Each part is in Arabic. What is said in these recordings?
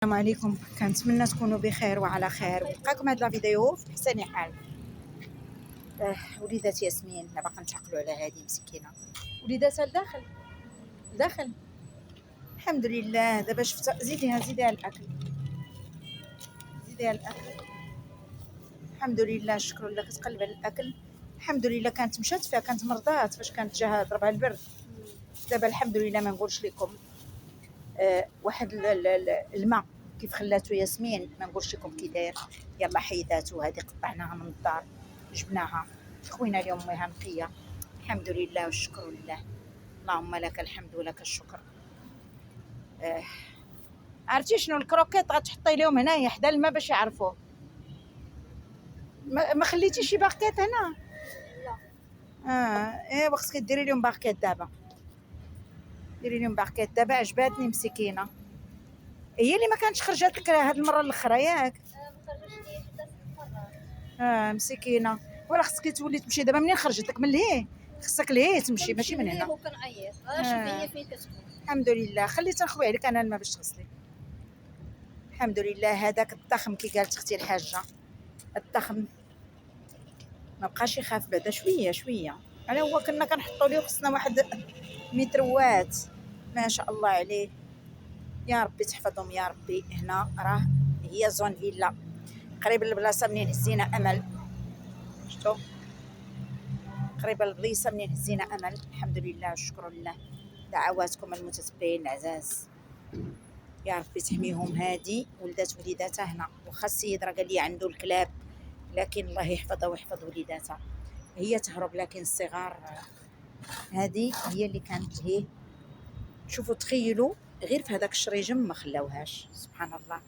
السلام عليكم، كنتمنى تكونوا بخير وعلى خير ونلقاكم هاد لا فيديو في احسن حال. وليدات ياسمين لا باقا نتعقلوا على هذه مسكينه. وليداتها لداخل الحمد لله. دابا شفت زيديها الاكل، زيديها الاكل. الحمد لله، شكرا لك. تقلب على الاكل الحمد لله. كانت مشات فيها، كانت مرضات فاش كانت جاها ضربها البرد. دابا الحمد لله. ما نقولش لكم واحد الماء كيف خلاتو ياسمين، ما نقولش لكم كي داير. يلا حيداتو، هذه قطعناها من الدار جبناها خوينا اليوم ميها نقيه. الحمد لله والشكر لله. اللهم لك الحمد ولك الشكر. عرفتي شنو الكروكيط غتحطي لهم هنايا حدا الماء باش يعرفوه. ما خليتيش شي باقيت هنا؟ لا. ايوا خصك ديري لهم باقيت دابا، ديري لهم باقيت دابا. عجباتني مسكينه، هي اللي ما كانتش خرجت لك هاد المره الاخرى ياك؟ مسكينه. ولا خصك تولي تمشي دابا. منين خرجت لك؟ من لهيه خصك لهيه تمشي، ماشي من هنا. كنعيط شوفي هي فين كتكون. الحمد لله. خليت نخوي عليك انا الماء باش تغسلي. الحمد لله. هذاك الضخم كي قالت اختي الحاجه، الضخم ما بقاش يخاف بعدا شويه شويه. على هو كنا كنحطوا ليه خصنا واحد متروات. ما شاء الله عليه. يا ربي تحفظهم يا ربي. هنا راه هي زون فيلا قريب للبلاصه منين هزينا امل. شفتوا قريبه للبلاصه منين هزينا امل. الحمد لله والشكر لله. دعواتكم المتتبعين العزاز، يا ربي تحميهم. هادي ولدات وليداتها هنا، واخا السيد راه قال لي عنده الكلاب، لكن الله يحفظها ويحفظ وليداتها. هي تهرب لكن الصغار هذه هي اللي كانت هي. شوفوا تخيلوا غير في هذاك الشريجم ما خلاوهاش. سبحان الله.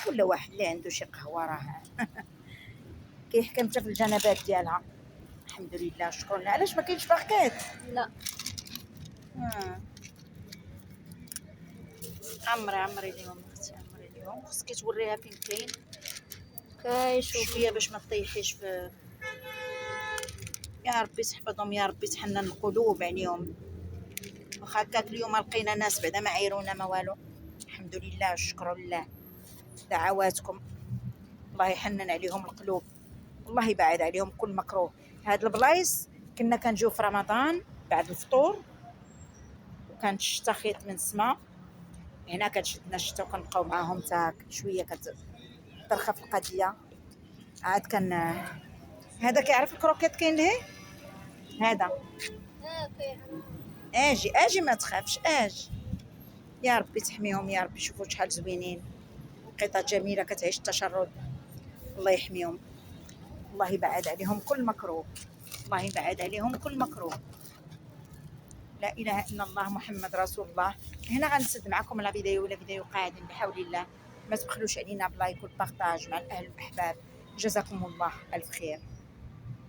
كل واحد اللي عنده شي قهوه راه كيحكم حتى في الجنبات ديالها. الحمد لله شكرا لله. علاش ما كاينش باقيت؟ لا عمري اليوم اختي، عمري اليوم. خصك توريها فين كاين شوفيه باش ما تطيحيش في. يا ربي تحفظهم يا ربي تحنن القلوب عليهم. واخا هكاك اليوم لقينا ناس بعدا ما عيرونا ما والو. الحمد لله والشكر لله. دعواتكم الله يحنن عليهم القلوب، والله يبعد عليهم كل مكروه. هاد البلايص كنا كنجيو في رمضان بعد الفطور، وكانت الشتا خيط من السما. هنا كتشدنا الشتا وكنبقاو معاهم تاك شويه كترخف القضيه. عاد كان هذا كيعرف الكروكيت كاين ليه هذا. اجي ما تخافش اجي. يا ربي تحميهم يا ربي. شوفوا شحال زوينين، قطط جميله كتعيش التشرد. الله يحميهم، الله يبعد عليهم كل مكروه، الله يبعد عليهم كل مكروه. لا اله الا الله محمد رسول الله. هنا غنسد معكم لا فيديو ولا فيديو قادم بحول الله. ما تبخلوش علينا بلايك والبارطاج مع الاهل والاحباب. جزاكم الله الف خير.